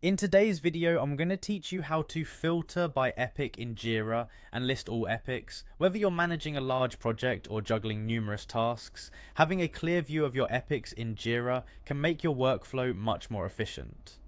In today's video, I'm going to teach you how to filter by epic in Jira and list all epics. Whether you're managing a large project or juggling numerous tasks, having a clear view of your epics in Jira can make your workflow much more efficient.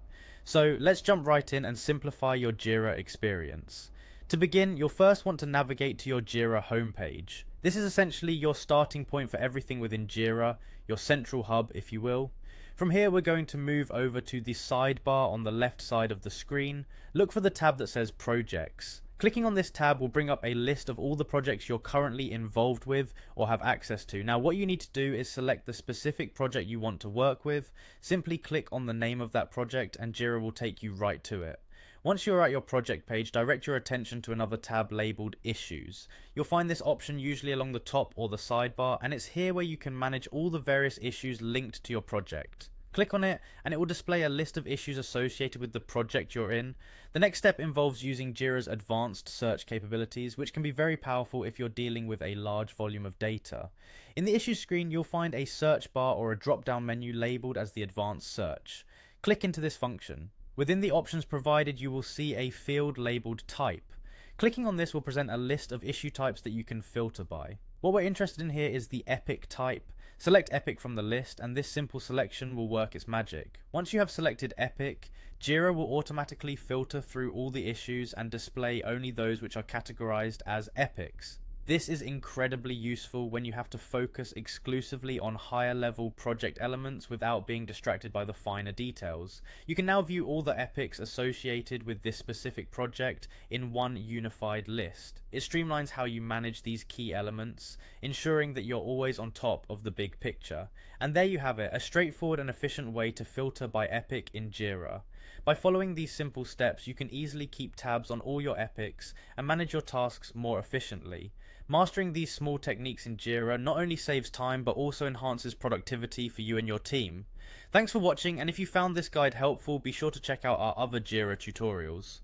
So let's jump right in and simplify your Jira experience. To begin, you'll first want to navigate to your Jira homepage. This is essentially your starting point for everything within Jira, your central hub if you will. From here we're going to move over to the sidebar on the left side of the screen. Look for the tab that says Projects. Clicking on this tab will bring up a list of all the projects you're currently involved with or have access to. Now what you need to do is select the specific project you want to work with. Simply click on the name of that project and Jira will take you right to it. Once you're at your project page, direct your attention to another tab labelled Issues. You'll find this option usually along the top or the sidebar, and it's here where you can manage all the various issues linked to your project. Click on it and it will display a list of issues associated with the project you're in. The next step involves using Jira's advanced search capabilities, which can be very powerful if you're dealing with a large volume of data. In the issues screen, you'll find a search bar or a drop-down menu labelled as the advanced search. Click into this function. Within the options provided, you will see a field labelled type. Clicking on this will present a list of issue types that you can filter by. What we're interested in here is the epic type. Select epic from the list and this simple selection will work its magic. Once you have selected epic, Jira will automatically filter through all the issues and display only those which are categorized as epics. This is incredibly useful when you have to focus exclusively on higher level project elements without being distracted by the finer details. You can now view all the epics associated with this specific project in one unified list. It streamlines how you manage these key elements, ensuring that you're always on top of the big picture. And there you have it, a straightforward and efficient way to filter by epic in Jira. By following these simple steps, you can easily keep tabs on all your epics and manage your tasks more efficiently. Mastering these small techniques in Jira not only saves time but also enhances productivity for you and your team. Thanks for watching, and if you found this guide helpful, be sure to check out our other Jira tutorials.